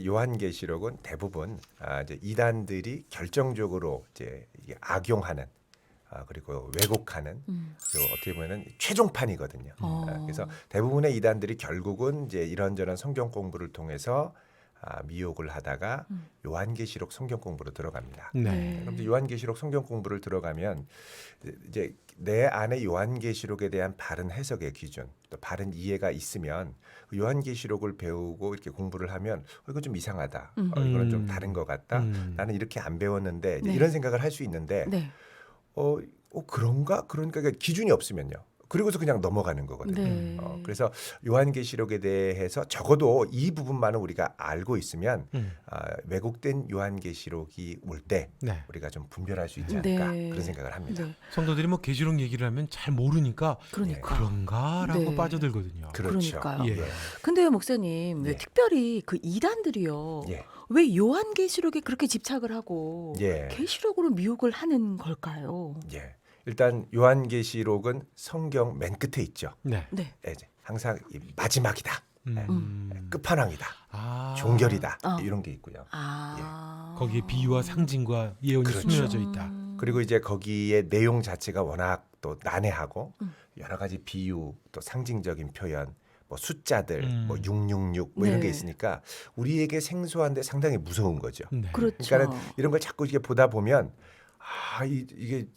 요한계시록은 대부분 이제 이단들이 결정적으로 이제 이게 악용하는 그리고 왜곡하는 그리고 어떻게 보면은 최종판이거든요. 그래서 대부분의 이단들이 결국은 이제 이런저런 성경 공부를 통해서 미혹을 하다가 요한계시록 성경 공부로 들어갑니다. 네. 그럼 이제 요한계시록 성경 공부를 들어가면 이제 내 안에 요한계시록에 대한 바른 해석의 기준, 또 바른 이해가 있으면 그 요한계시록을 배우고 이렇게 공부를 하면 이건 좀 이상하다, 이거는 좀 다른 것 같다. 나는 이렇게 안 배웠는데 이제 네. 이런 생각을 할 수 있는데 네. 그런가? 그러니까 기준이 없으면요. 그리고서 그냥 넘어가는 거거든요. 네. 그래서 요한계시록에 대해서 적어도 이 부분만은 우리가 알고 있으면 왜곡된 요한계시록이 올 때 네. 우리가 좀 분별할 수 있지 않을까 네. 그런 생각을 합니다. 네. 성도들이 뭐 계시록 얘기를 하면 잘 모르니까 그러니까. 그런가라고 네. 빠져들거든요. 그렇죠. 그러니까요. 예. 근데요, 목사님, 왜 예. 특별히 그 이단들이요. 예. 왜 요한계시록에 그렇게 집착을 하고 예. 계시록으로 미혹을 하는 걸까요? 예. 일단 요한계시록은 성경 맨 끝에 있죠. 네. 네. 이제 항상 이 마지막이다. 끝판왕이다. 종결이다. 이런 게 있고요. 거기에 비유와 상징과 예언이 그렇죠. 스며져 있다. 그리고 이제 거기에 내용 자체가 워낙 또 난해하고 여러 가지 비유 또 상징적인 표현 뭐 숫자들 뭐 666 뭐 이런 게 네. 있으니까 우리에게 생소한데 상당히 무서운 거죠. 네. 그렇죠. 그러니까는 이런 걸 자꾸 이렇게 보다 보면 이게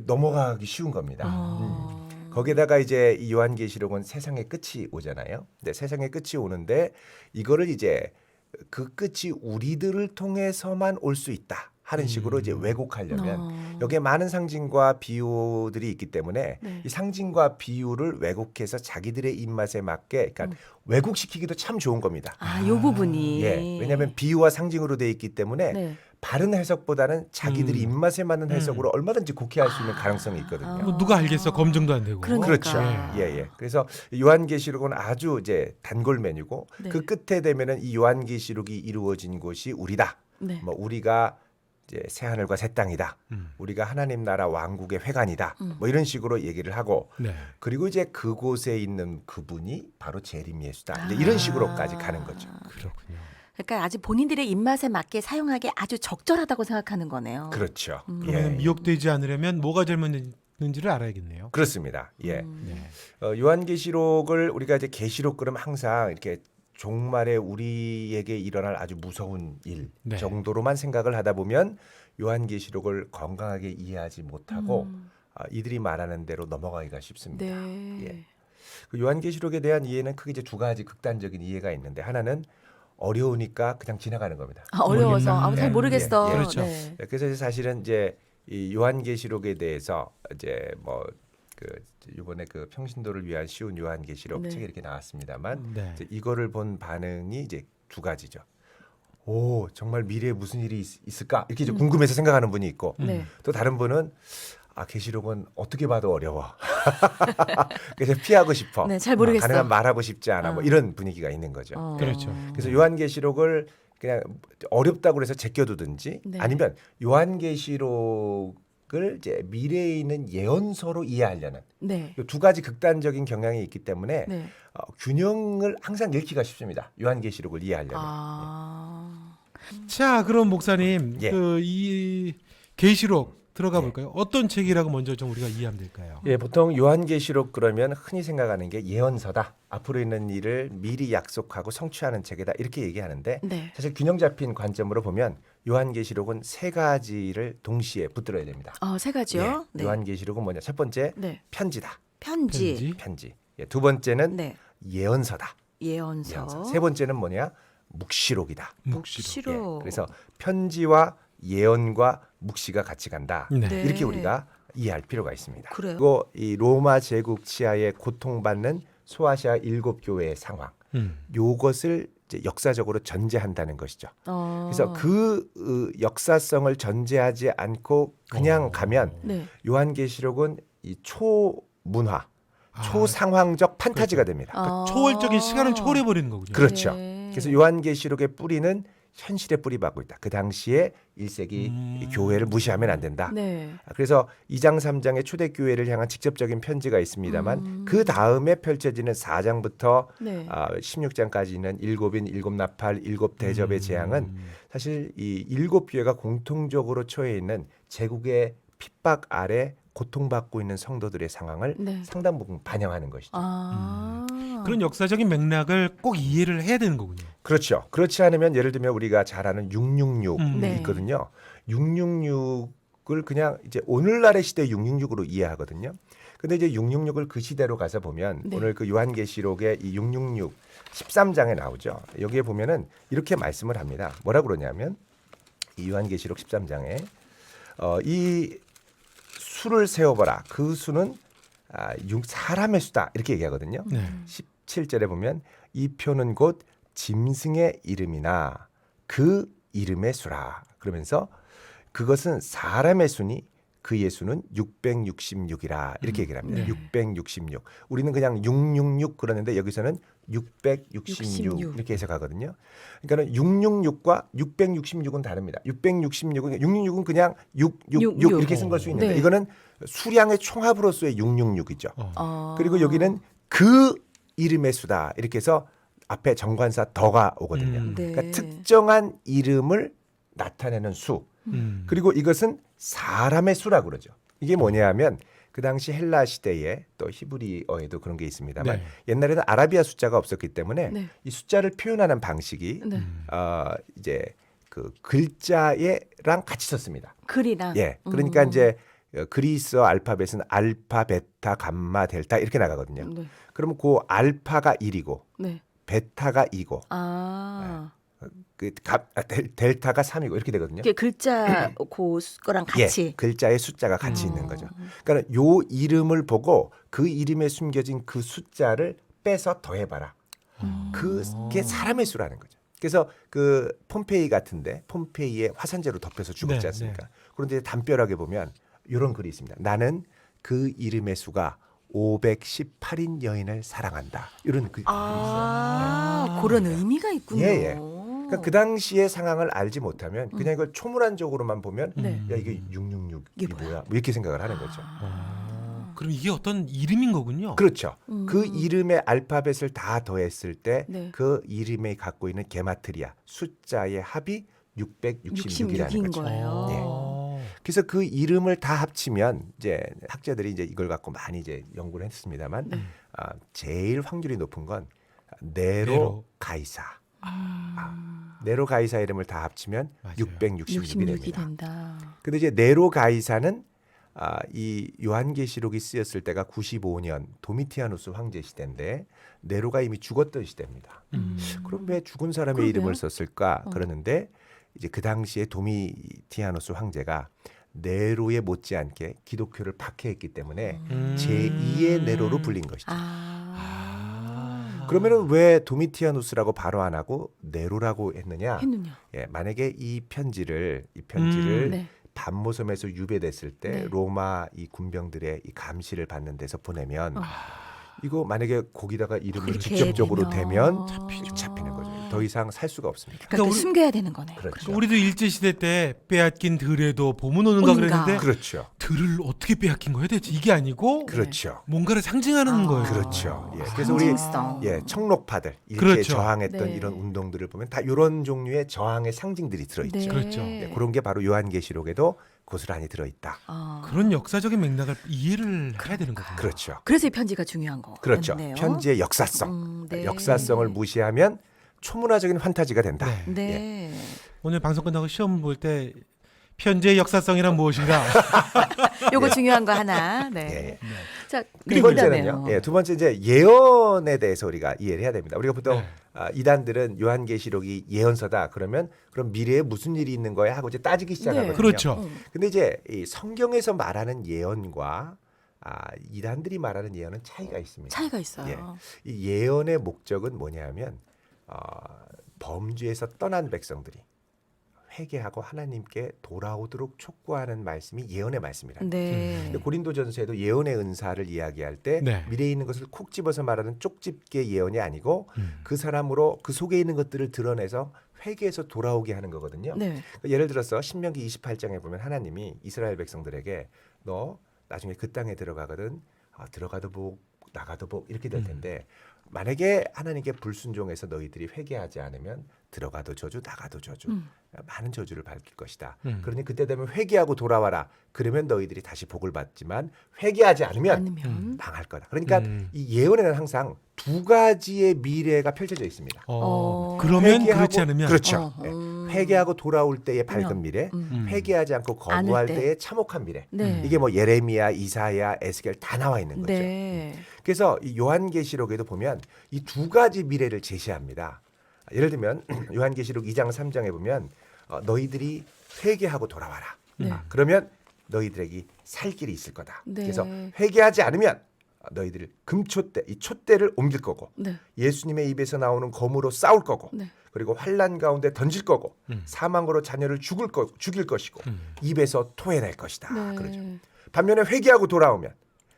넘어가기 쉬운 겁니다. 거기에다가 이제 이 요한계시록은 세상의 끝이 오잖아요. 근데 세상의 끝이 오는데 이거를 이제 그 끝이 우리들을 통해서만 올 수 있다 하는 식으로 이제 왜곡하려면 여기에 많은 상징과 비유들이 있기 때문에 네. 이 상징과 비유를 왜곡해서 자기들의 입맛에 맞게 그러니까 왜곡시키기도 참 좋은 겁니다. 요 부분이. 예, 왜냐하면 비유와 상징으로 돼 있기 때문에 네. 바른 해석보다는 자기들이 입맛에 맞는 해석으로 얼마든지 곡해할 수 있는 가능성이 있거든요. 뭐 누가 알겠어? 검증도 안 되고. 그러니까. 그렇죠. 예. 그래서 요한계시록은 아주 이제 단골 메뉴고 네. 그 끝에 되면은 이 요한계시록이 이루어진 곳이 우리다. 네. 뭐 우리가 이제 새 하늘과 새 땅이다. 우리가 하나님 나라 왕국의 회관이다. 뭐 이런 식으로 얘기를 하고 네. 그리고 이제 그곳에 있는 그분이 바로 재림 예수다. 이제 이런 식으로까지 가는 거죠. 그렇군요. 그러니까 아직 본인들의 입맛에 맞게 사용하기 아주 적절하다고 생각하는 거네요. 그렇죠. 그러면 미혹되지 않으려면 뭐가 잘못됐는지를 알아야겠네요. 그렇습니다. 예. 네. 요한계시록을 우리가 이제 계시록 그러면 항상 이렇게 종말에 우리에게 일어날 아주 무서운 일 네. 정도로만 생각을 하다 보면 요한계시록을 건강하게 이해하지 못하고 이들이 말하는 대로 넘어가기가 쉽습니다. 네. 예. 그 요한계시록에 대한 이해는 크게 이제 두 가지 극단적인 이해가 있는데 하나는 어려우니까 그냥 지나가는 겁니다. 어려워서 잘 예, 모르겠어. 예, 그렇죠. 네. 그래서 이제 사실은 이제 이 요한계시록에 대해서 이제 뭐 그 이번에 그 평신도를 위한 쉬운 요한계시록 네. 책이 이렇게 나왔습니다만 네. 이제 이거를 본 반응이 이제 두 가지죠. 오 정말 미래에 무슨 일이 있을까 이렇게 이제 궁금해서 생각하는 분이 있고 네. 또 다른 분은 계시록은 어떻게 봐도 어려워. 그래서 피하고 싶어. 네, 잘 모르겠어. 가능한 말하고 싶지 않아. 뭐 이런 분위기가 있는 거죠. 그렇죠. 그래서 요한계시록을 그냥 어렵다고 해서 제껴두든지 네. 아니면 요한계시록을 이제 미래에 있는 예언서로 이해하려는 네. 이두 가지 극단적인 경향이 있기 때문에 네. 균형을 항상 잃기가 쉽습니다. 요한계시록을 이해하려면. 자, 그럼 목사님, 예. 이 계시록 들어가 볼까요? 어떤 책이라고 먼저 좀 우리가 이해하면 될까요? 예, 보통 요한계시록 그러면 흔히 생각하는 게 예언서다. 앞으로 있는 일을 미리 약속하고 성취하는 책이다. 이렇게 얘기하는데 네. 사실 균형 잡힌 관점으로 보면 요한계시록은 세 가지를 동시에 붙들어야 됩니다. 세 가지요. 예, 네. 요한계시록은 뭐냐? 첫 번째 네. 편지다. 편지. 편지. 예, 두 번째는 네. 예언서다. 예언서. 예언서. 세 번째는 뭐냐? 묵시록이다. 묵시록. 예, 그래서 편지와 예언과 묵시가 같이 간다. 네. 네. 이렇게 우리가 이해할 필요가 있습니다. 그래요? 그리고 이 로마 제국 치하에 고통받는 소아시아 7교회의 상황, 요것을 이제 역사적으로 전제한다는 것이죠. 그래서 그 역사성을 전제하지 않고 그냥 가면 네. 요한계시록은 이 초문화, 초상황적 판타지가 됩니다. 그러니까 초월적인 시간을 초월해 버리는 거군요. 그렇죠. 네. 그래서 요한계시록의 뿌리는 현실에 뿌리박고 있다. 그 당시에 1세기 교회를 무시하면 안 된다. 네. 그래서 2장 3장의 초대교회를 향한 직접적인 편지가 있습니다만 그 다음에 펼쳐지는 4장부터 네. 16장까지는 일곱인, 일곱 나팔, 일곱 대접의 재앙은 사실 이 일곱 교회가 공통적으로 처해 있는 제국의 핍박 아래 고통받고 있는 성도들의 상황을 네. 상당 부분 반영하는 것이죠. 아. 그런 역사적인 맥락을 꼭 이해를 해야 되는 거군요. 그렇죠. 그렇지 않으면 예를 들면 우리가 잘 아는 666 네. 있거든요. 666을 그냥 이제 오늘날의 시대 666으로 이해하거든요. 근데 이제 666을 그 시대로 가서 보면 네. 오늘 그 요한계시록의 이 666 13장에 나오죠. 여기에 보면은 이렇게 말씀을 합니다. 뭐라 그러냐면 이 요한계시록 13장에 이 수를 세워보라. 그 수는 사람의 수다. 이렇게 얘기하거든요. 네. 17절에 보면 이 표는 곧 짐승의 이름이나 그 이름의 수라. 그러면서 그것은 사람의 수니 그 예수는 666이라 이렇게 얘기를 합니다. 네. 666. 우리는 그냥 666 그러는데 여기서는 666 이렇게 해석하거든요. 그러니까는 666과 666은 다릅니다. 666은 그냥 666 이렇게 쓴 걸 수 있는데 네. 이거는 수량의 총합으로서의 666이죠. 어. 그리고 여기는 그 이름의 수다 이렇게 해서 앞에 정관사 더가 오거든요. 네. 그러니까 특정한 이름을 나타내는 수. 그리고 이것은 사람의 수라고 그러죠. 이게 뭐냐면 그 당시 헬라 시대에 또 히브리어에도 그런 게 있습니다만 네. 옛날에는 아라비아 숫자가 없었기 때문에 네. 이 숫자를 표현하는 방식이 네. 이제 그 글자에랑 같이 썼습니다. 글이랑. 예, 그러니까 이제 그리스어 알파벳은 알파, 베타, 감마, 델타 이렇게 나가거든요. 네. 그러면 그 알파가 1이고 네. 베타가 2고 아. 델타가 3이고 이렇게 되거든요. 이게 글자 그거랑 같이. 예, 글자의 숫자가 같이 있는 거죠. 그러니까 요 이름을 보고 그 이름에 숨겨진 그 숫자를 빼서 더해봐라. 그게 사람의 수라는 거죠. 그래서 그 폼페이 같은데 폼페이에 화산재로 덮여서 죽었지 네, 않습니까? 그런데 담벼락에 보면 이런 글이 있습니다. 나는 그 이름의 수가 518인 여인을 사랑한다. 이런 글이 있어요. 그런 의미가 있군요. 예, 예. 그러니까 그 당시의 상황을 알지 못하면 그냥 이걸 초문안적으로만 보면 네. 야 이게 666이 이게 뭐야? 뭐 이렇게 생각을 하는 거죠. 그럼 이게 어떤 이름인 거군요. 그렇죠. 그 이름의 알파벳을 다 더했을 때 네. 그 이름이 갖고 있는 게마트리아 숫자의 합이 666이라는 66인 거죠. 거예요. 어. 그래서 그 이름을 다 합치면 이제 학자들이 이제 이걸 갖고 많이 이제 연구를 했습니다만 제일 확률이 높은 건 네로, 네로. 가이사. 네로 가이사 이름을 다 합치면 맞아요. 666이 66이 됩니다. 된다. 근데 이제 네로 가이사는 이 요한계시록이 쓰였을 때가 95년 도미티아누스 황제 시대인데 네로가 이미 죽었던 시대입니다. 그럼 왜 죽은 사람의 그러게요. 이름을 썼을까? 그러는데 이제 그 당시에 도미티아누스 황제가 네로에 못지않게 기독교를 박해했기 때문에 제2의 네로로 불린 것이죠. 그러면은 왜 도미티아누스라고 바로 안 하고 네로라고 했느냐? 했느냐? 예, 만약에 이 편지를 네. 반모섬에서 유배됐을 때 네. 로마 이 군병들의 이 감시를 받는 데서 보내면 이거 만약에 거기다가 이름을 그렇게 직접적으로 되면. 대면 잡히는 거죠. 더 이상 살 수가 없습니다. 그러니까 우리- 숨겨야 되는 거네. 그렇죠. 우리도 일제 시대 때 빼앗긴 들에도 보문 오는가 오는가. 그랬는데 그렇죠. 들을 어떻게 빼앗긴 거예요? 대체 이게 아니고 그렇죠. 뭔가를 상징하는 거예요. 그렇죠. 예. 그래서 우리 상징성. 청록파들 이렇게 그렇죠. 저항했던 네. 이런 운동들을 보면 다 이런 종류의 저항의 상징들이 들어있죠. 네. 그렇죠. 예, 그런 게 바로 요한계시록에도 고스란히 들어있다. 그런 역사적인 맥락을 이해를 해야 되는 거군요. 그렇죠. 그래서 이 편지가 중요한 거. 그렇죠. 네요. 편지의 역사성. 네. 역사성을 무시하면 초문화적인 환타지가 된다. 네. 네. 오늘 방송 끝나고 시험 볼 때 편지의 역사성이란 무엇인가? 요거 중요한 거 하나. 네. 예, 예. 자, 두 그리고 번째는요. 그다음에요. 예, 두 번째 이제 예언에 대해서 우리가 이해를 해야 됩니다. 우리가 보통 네. 이단들은 요한계시록이 예언서다. 그러면 그럼 미래에 무슨 일이 있는 거야 하고 이제 따지기 시작하거든요. 그렇죠. 근데 이제 이 성경에서 말하는 예언과 이단들이 말하는 예언은 차이가 있습니다. 차이가 있어요. 이 예언의 목적은 뭐냐면 범죄에서 떠난 백성들이 회개하고 하나님께 돌아오도록 촉구하는 말씀이 예언의 말씀이라. 네. 근데 고린도전서에도 예언의 은사를 이야기할 때 네. 미래에 있는 것을 콕 집어서 말하는 쪽집게 예언이 아니고 그 사람으로 그 속에 있는 것들을 드러내서 회개해서 돌아오게 하는 거거든요. 네. 예를 들어서 신명기 28장에 보면 하나님이 이스라엘 백성들에게 너 나중에 그 땅에 들어가거든 들어가도 복 나가도 복 이렇게 될 텐데 만약에 하나님께 불순종해서 너희들이 회개하지 않으면 들어가도 저주 나가도 저주 많은 저주를 받을 것이다. 그러니 그때 되면 회개하고 돌아와라. 그러면 너희들이 다시 복을 받지만 회개하지 않으면 망할 거다. 그러니까 이 예언에는 항상 두 가지의 미래가 펼쳐져 있습니다. 그러면 회개하고- 그렇지 않으면 그렇죠. 네. 회개하고 돌아올 때의 밝은 미래, 음. 회개하지 않고 거부할 않을 때. 때의 참혹한 미래. 네. 이게 뭐 예레미야, 이사야, 에스겔 다 나와 있는 거죠. 네. 그래서 이 요한계시록에도 보면 이 두 가지 미래를 제시합니다. 예를 들면 요한계시록 2장 3장에 보면 너희들이 회개하고 돌아와라. 네. 그러면 너희들에게 살 길이 있을 거다. 네. 그래서 회개하지 않으면 너희들 금촛대, 이 촛대를 옮길 거고 네. 예수님의 입에서 나오는 검으로 싸울 거고 네. 그리고 환란 가운데 던질 거고 사망으로 자녀를 죽일 것이고 입에서 토해낼 것이다. 네. 그러죠. 반면에 회개하고 돌아오면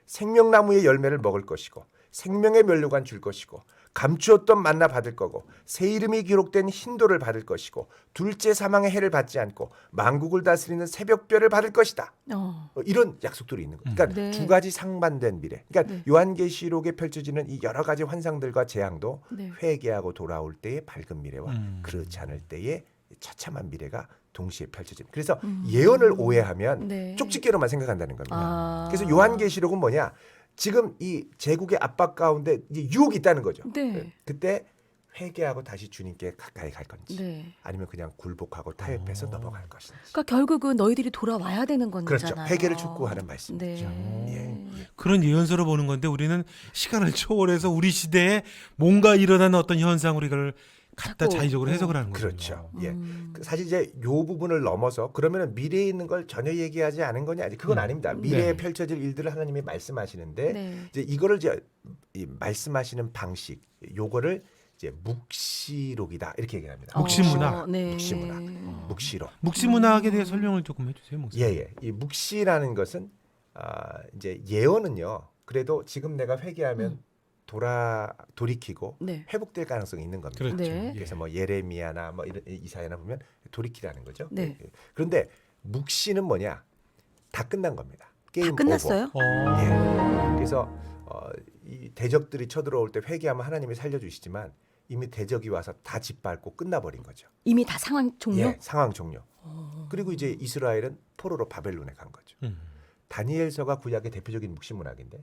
생명나무의 열매를 먹을 것이고 생명의 면류관 줄 것이고 감추었던 만나 받을 거고 새 이름이 기록된 흰돌을 받을 것이고 둘째 사망의 해를 받지 않고 만국을 다스리는 새벽별을 받을 것이다. 이런 약속들이 있는 거예요. 그러니까 네. 두 가지 상반된 미래. 그러니까 네. 요한계시록에 펼쳐지는 이 여러 가지 환상들과 재앙도 네. 회개하고 돌아올 때의 밝은 미래와 그렇지 않을 때의 처참한 미래가 동시에 펼쳐집니다. 그래서 예언을 오해하면 네. 쪽집게로만 생각한다는 겁니다. 아. 그래서 요한계시록은 뭐냐? 지금 이 제국의 압박 가운데 이제 유혹이 있다는 거죠. 네. 그때 회개하고 다시 주님께 가까이 갈 건지 네. 아니면 그냥 굴복하고 타협해서 넘어갈 것인지. 그러니까 결국은 너희들이 돌아와야 되는 거잖아요. 그렇죠. 회개를 촉구하는 말씀이죠. 네. 그런 예언서로 보는 건데 우리는 시간을 초월해서 우리 시대에 뭔가 일어나는 어떤 현상으로 이걸 갖다 자꾸, 자의적으로 해석을 하는 거죠. 그렇죠. 예. 사실 이제 요 부분을 넘어서 그러면은 미래에 있는 걸 전혀 얘기하지 않은 거냐? 그건 아닙니다. 미래에 네. 펼쳐질 일들을 하나님이 말씀하시는데 네. 이제 이거를 이제 이 말씀하시는 방식, 요거를 이제 묵시록이다 이렇게 얘기합니다. 묵시문학. 네. 묵시문학. 묵시록. 묵시문학에 대해 설명을 조금 해주세요, 목사님. 예예. 이 묵시라는 것은 이제 예언은요. 그래도 지금 내가 회개하면 돌이키고 네. 회복될 가능성이 있는 겁니다. 그렇죠. 네. 그래서 뭐 예레미야나 뭐 이런 이사야나 보면 돌이키라는 거죠. 네. 그런데 묵시는 뭐냐? 다 끝난 겁니다. 게임 다 끝났어요? 오버. 예. 그래서 이 대적들이 쳐들어올 때 회개하면 하나님이 살려주시지만 이미 대적이 와서 다 짓밟고 끝나버린 거죠. 이미 다 상황 종료? 예, 상황 종료. 그리고 이제 이스라엘은 포로로 바벨론에 간 거죠. 다니엘서가 구약의 대표적인 묵시 문학인데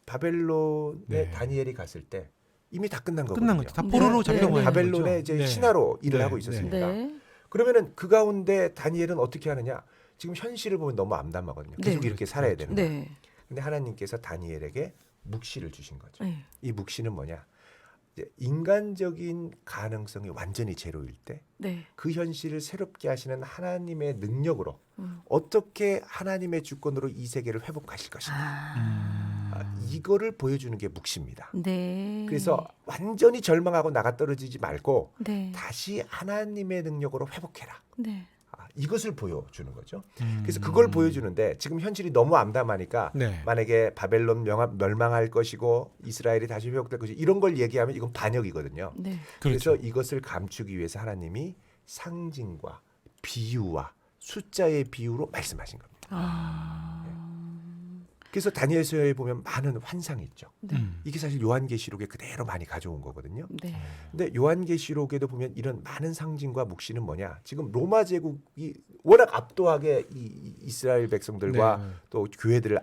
바벨론에 네. 다니엘이 갔을 때 이미 다 끝난 거거든요. 끝난 거죠. 다 네. 포로로 네. 잡혀가 있는 바벨론에 거죠. 이제 네. 신하로 일을 네. 하고 있었으니까. 네. 그러면은 그 가운데 다니엘은 어떻게 하느냐? 지금 현실을 보면 너무 암담하거든요. 계속 네. 이렇게 살아야 되는 거예요. 네. 근데 하나님께서 다니엘에게 묵시를 주신 거죠. 네. 이 묵시는 뭐냐? 이제 인간적인 가능성이 완전히 제로일 때 네. 그 현실을 새롭게 하시는 하나님의 능력으로 어떻게 하나님의 주권으로 이 세계를 회복하실 것인가. 이거를 보여주는 게 묵시입니다. 네. 그래서 완전히 절망하고 나가 떨어지지 말고 네. 다시 하나님의 능력으로 회복해라. 네. 이것을 보여주는 거죠. 그래서 그걸 보여주는데 지금 현실이 너무 암담하니까 네. 만약에 바벨론 멸망할 것이고 이스라엘이 다시 회복될 것이 이런 걸 얘기하면 이건 반역이거든요. 네. 그렇죠. 그래서 이것을 감추기 위해서 하나님이 상징과 비유와 숫자의 비유로 말씀하신 겁니다. 그래서 다니엘서에 보면 많은 환상이 있죠. 이게 사실 요한계시록에 그대로 많이 가져온 거거든요. 네. 근데 요한계시록에도 보면 이런 많은 상징과 묵시는 뭐냐? 지금 로마 제국이 워낙 압도하게 이 이스라엘 백성들과 네. 또 교회들을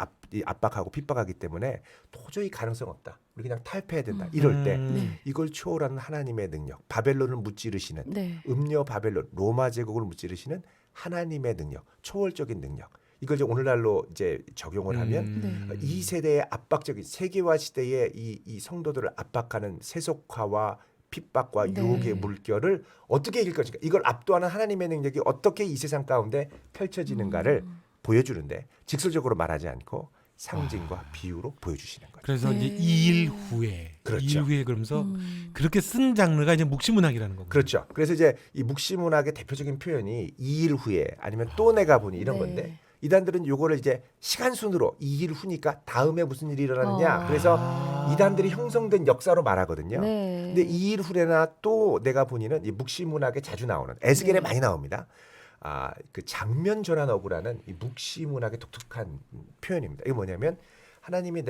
압박하고 핍박하기 때문에 도저히 가능성 없다. 우리 그냥 탈폐해야 된다. 이럴 때 네. 이걸 초월하는 하나님의 능력, 바벨론을 무찌르시는 네. 음녀 바벨론, 로마 제국을 무찌르시는 하나님의 능력, 초월적인 능력. 이걸 이제 오늘날로 이제 적용을 하면 네. 이 세대의 압박적인 세계화 시대의 이 성도들을 압박하는 세속화와 핍박과 네. 유혹의 물결을 어떻게 이길 것인가? 이걸 압도하는 하나님의 능력이 어떻게 이 세상 가운데 펼쳐지는가를 보여주는데 직설적으로 말하지 않고 상징과 비유로 보여주시는 거죠. 그래서 네. 이제 2일 후에, 그렇죠. 2일 후에 그러면서 그렇게 쓴 장르가 이제 묵시문학이라는 거고. 그렇죠. 그래서 이제 이 묵시문학의 대표적인 표현이 2일 후에 아니면 또 내가 보니 이런 네. 건데 이단들은 요거를 이제 시간 순으로 이 일 후니까 다음에 무슨 일이 일어나느냐. 어. 그래서 이단들이 형성된 역사로 말하거든요. 네. 근데 이 일 후래나 또 내가 보니는 이 묵시문학에 자주 나오는 에스겔에 네. 많이 나옵니다. 그 장면 전환 어구라는 이 묵시문학의 독특한 표현입니다. 이게 뭐냐면 하나님이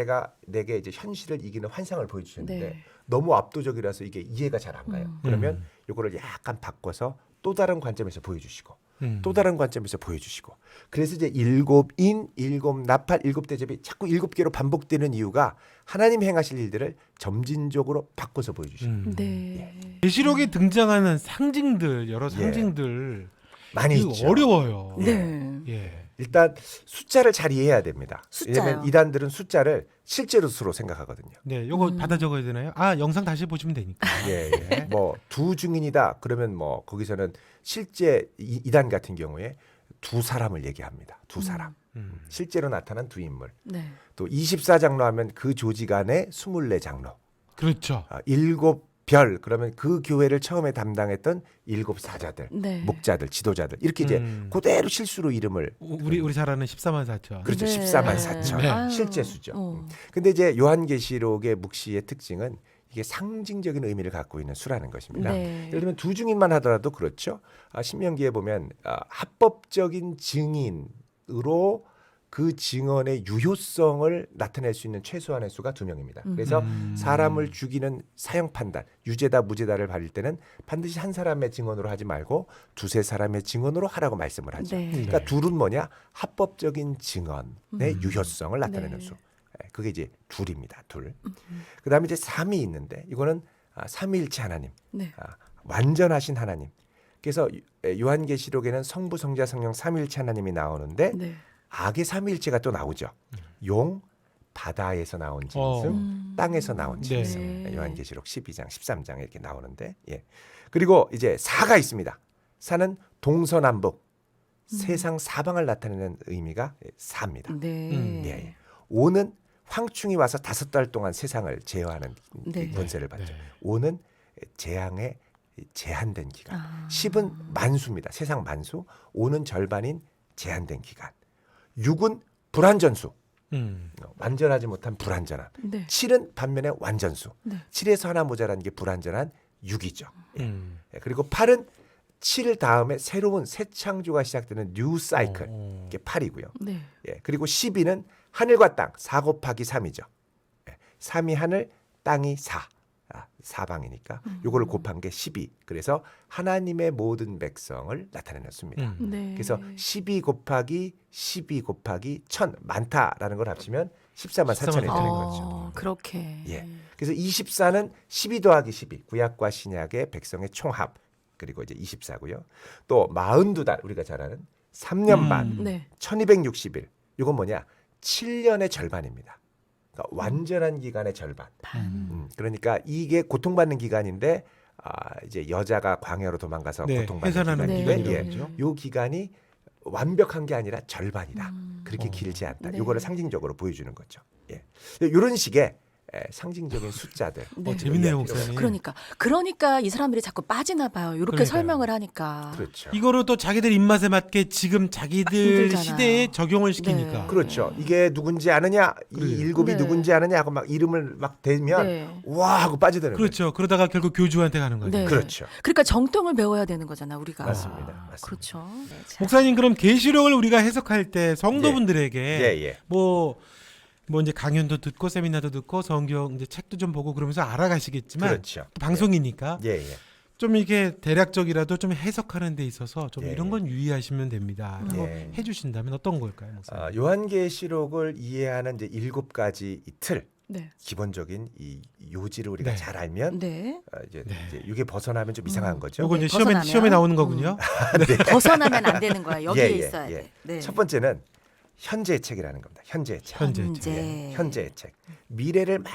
내게 이제 현실을 이기는 환상을 보여주셨는데 네. 너무 압도적이라서 이게 이해가 잘 안 가요. 그러면 요거를 약간 바꿔서 또 다른 관점에서 보여주시고 또 다른 관점에서 보여주시고 그래서 이제 일곱인, 일곱 나팔, 일곱 대접이 자꾸 7개로 반복되는 이유가 하나님 행하실 일들을 점진적으로 바꿔서 보여주시고 네. 계시록에 등장하는 상징들 여러 상징들 많이 이거 있죠. 어려워요. 네. 예. 일단 숫자를 잘 이해해야 됩니다. 숫자요? 왜냐하면 이단들은 숫자를 실제로 수로 생각하거든요. 네, 요거 받아 적어야 되나요? 영상 다시 보시면 되니까. 예, 예. 뭐 두 증인이다. 그러면 뭐 거기서는 실제 이단 같은 경우에 두 사람을 얘기합니다. 두 사람. 실제로 나타난 두 인물. 네. 또 24장로 하면 그 조직 안에 24장로. 그렇죠. 7별 그러면 그 교회를 처음에 담당했던 7 사자들, 네. 목자들, 지도자들 이렇게 이제 그대로 실수로 이름을 우리 잘 아는 14만 4천. 그렇죠. 네. 14만 4천. 네. 아유. 실제 수죠. 어. 근데 이제 요한계시록의 묵시의 특징은 이게 상징적인 의미를 갖고 있는 수라는 것입니다. 네. 예를 들면 두 증인만 하더라도 그렇죠. 신명기에 보면 합법적인 증인으로 그 증언의 유효성을 나타낼 수 있는 최소한의 수가 2명입니다. 그래서 사람을 죽이는 사형 판단, 유죄다 무죄다를 받을 때는 반드시 한 사람의 증언으로 하지 말고 2-3사람의 증언으로 하라고 말씀을 하죠. 네. 그러니까 둘은 뭐냐? 합법적인 증언의 유효성을 나타내는 네. 수. 그게 이제 둘입니다. 둘. 그다음에 이제 3이 있는데 이거는 삼위일체 하나님. 네. 완전하신 하나님. 그래서 요한계시록에는 성부, 성자, 성령 삼위일체 하나님이 나오는데 네. 악의 삼위일체가 또 나오죠. 용, 바다에서 나온 짐승, 땅에서 나온 네. 짐승. 네. 요한계시록 12장, 13장에 이렇게 나오는데, 예. 그리고 이제 사가 있습니다. 사는 동서남북, 세상 사방을 나타내는 의미가 사입니다. 네. 예, 예. 오는 황충이 와서 5달 동안 세상을 제어하는 네. 권세를 받죠. 네. 오는 재앙의 제한된 기간. 아. 10은 만수입니다. 세상 만수. 오는 절반인 제한된 기간. 6은 불완전수. 완전하지 못한 불완전함. 네. 7은 반면에 완전수. 네. 7에서 하나 모자란 게 불완전한 6이죠. 음. 그리고 8은 7 다음에 새로운 새 창조가 시작되는 뉴 사이클. 이게 8이고요. 네. 예, 그리고 12는 하늘과 땅 4 곱하기 3이죠. 예, 3이 하늘, 땅이 4. 사방이니까 요거를 곱한 게 12. 그래서 하나님의 모든 백성을 나타내는 수입니다. 네. 그래서 12 곱하기 12 곱하기 1000 많다라는 걸 합치면 14만 4천이 되는 거죠. 그렇게. 예. 그래서 24는 12 더하기 12 구약과 신약의 백성의 총합. 그리고 이제 24고요. 또 42달 우리가 잘 아는 3년 반 네. 1260일. 이건 뭐냐? 7년의 절반입니다. 그러니까 완전한 기간의 절반. 그러니까 이게 고통받는 기간인데 이제 여자가 광야로 도망가서 네, 고통받는 해산하는 기간인데 기간이죠. 요 기간이 완벽한 게 아니라 절반이다. 그렇게 길지 않다. 네. 요거를 상징적으로 보여주는 거죠. 예. 이런 식의 상징적인 숫자들. 네. 재밌네요, 이야기로. 목사님. 그러니까 이 사람들이 자꾸 빠지나 봐요. 이렇게 그러니까요. 설명을 하니까. 그렇죠. 이거를 또 자기들 입맛에 맞게 지금 자기들 힘들잖아요. 시대에 적용을 시키니까. 네. 그렇죠. 이게 누군지 아느냐, 이 그래요. 일곱이 네. 누군지 아느냐 하고 막 이름을 막 대면 네. 와 하고 빠져드는 그렇죠. 그러다가 결국 교주한테 가는 거죠. 네. 거예요. 그렇죠. 그러니까 정통을 배워야 되는 거잖아, 우리가. 맞습니다. 맞습니다. 그렇죠. 네, 자. 목사님 그럼 계시록을 우리가 해석할 때 성도분들에게 예, 예. 뭐 이제 강연도 듣고 세미나도 듣고 성경 이제 책도 좀 보고 그러면서 알아가시겠지만 그렇죠. 방송이니까 예, 예. 좀 이게 대략적이라도 좀 해석하는 데 있어서 좀 예, 이런 건 유의하시면 됩니다. 라고 예. 해주신다면 어떤 걸까요, 목사님? 요한계시록을 이해하는 이제 7가지 이 틀, 네. 기본적인 이 요지를 우리가 네. 잘 알면 네. 이제 이게 벗어나면 좀 이상한 거죠. 요거 이제 네, 벗어나면. 시험에 나오는 거군요. 벗어나면 안 되는 거야. 여기에 예, 예, 있어야 예. 돼. 네. 첫 번째는 현재의 책이라는 겁니다. 현재의 책. 현재의 책. 현재. 현재의 책. 미래를 막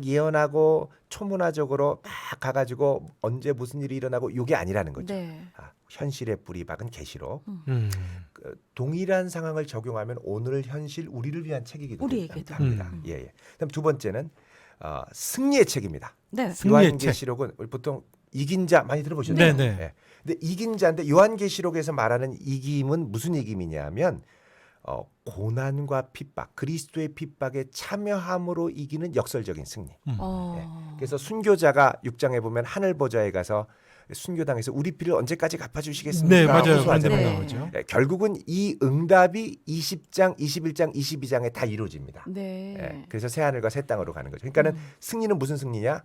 예언하고 초문화적으로 막 가가지고 언제 무슨 일이 일어나고 이게 아니라는 거죠. 네. 현실의 뿌리 박은 계시록. 동일한 상황을 적용하면 오늘 현실 우리를 위한 책이기도 우리에게도. 합니다. 예, 예. 그다음 두 번째는 승리의 책입니다. 네. 승리의 요한계시록은 우리 보통 이긴 자 많이 들어보셨죠? 네, 네. 예. 근데 이긴 자인데 요한계시록에서 말하는 이김은 무슨 이김이냐면 고난과 핍박, 그리스도의 핍박에 참여함으로 이기는 역설적인 승리. 그래서 순교자가 6장에 보면 하늘 보좌에 가서 순교당에서 우리 피를 언제까지 갚아주시겠습니까? 네, 맞아요. 그런 호소하잖아요. 대목 네. 나오죠. 결국은 이 응답이 20장, 21장, 22장에 다 이루어집니다. 네. 그래서 새 하늘과 새 땅으로 가는 거죠. 그러니까는 승리는 무슨 승리냐?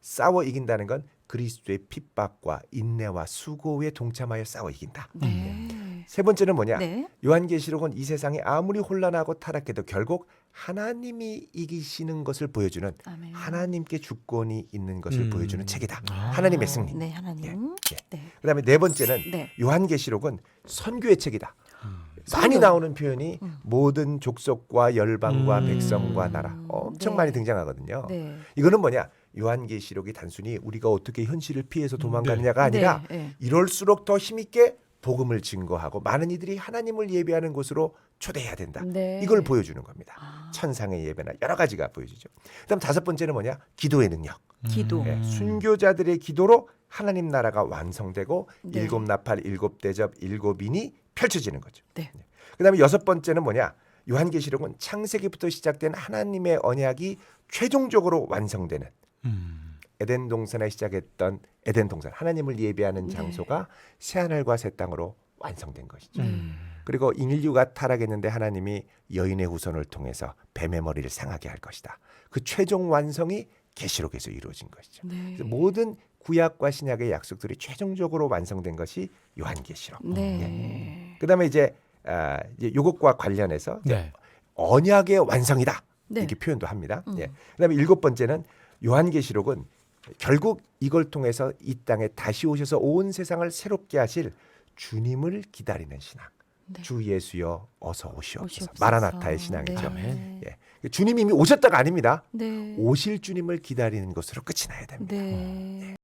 싸워 이긴다는 건 그리스도의 핍박과 인내와 수고에 동참하여 싸워 이긴다. 네. 세 번째는 뭐냐? 네. 요한계시록은 이 세상이 아무리 혼란하고 타락해도 결국 하나님이 이기시는 것을 보여주는 아멘. 하나님께 주권이 있는 것을 보여주는 책이다. 아. 하나님의 승리. 네, 하나님. 예. 네. 그다음에 네 번째는 네. 요한계시록은 선교의 책이다. 많이 나오는 표현이 모든 족속과 열방과 백성과 나라 엄청 네. 많이 등장하거든요. 네. 이거는 뭐냐? 요한계시록이 단순히 우리가 어떻게 현실을 피해서 도망가느냐가 아니라 네, 네. 이럴수록 더 힘있게 복음을 증거하고 많은 이들이 하나님을 예배하는 곳으로 초대해야 된다. 네. 이걸 보여주는 겁니다. 아. 천상의 예배나 여러 가지가 보여지죠. 그다음 다섯 번째는 뭐냐? 기도의 능력. 기도. 예, 순교자들의 기도로 하나님 나라가 완성되고 네. 일곱 나팔, 일곱 대접, 일곱 인이 펼쳐지는 거죠. 네. 그다음에 여섯 번째는 뭐냐? 요한계시록은 창세기부터 시작된 하나님의 언약이 최종적으로 완성되는 에덴 동산에 시작했던 에덴 동산, 하나님을 예배하는 네. 장소가 새하늘과 새 땅으로 완성된 것이죠. 그리고 인류가 타락했는데 하나님이 여인의 후손을 통해서 뱀의 머리를 상하게 할 것이다. 그 최종 완성이 계시록에서 이루어진 것이죠. 네. 그래서 모든 구약과 신약의 약속들이 최종적으로 완성된 것이 요한계시록. 네. 그다음에 이제 이것과 관련해서 네. 언약의 완성이다. 네. 이렇게 표현도 합니다. 예. 그다음에 일곱 번째는 요한계시록은 결국 이걸 통해서 이 땅에 다시 오셔서 온 세상을 새롭게 하실 주님을 기다리는 신앙. 네. 주 예수여 어서 오시옵소서. 오시옵소서. 마라나타의 신앙이죠. 네. 예. 주님이 이미 오셨다가 아닙니다. 네. 오실 주님을 기다리는 것으로 끝이 나야 됩니다. 네.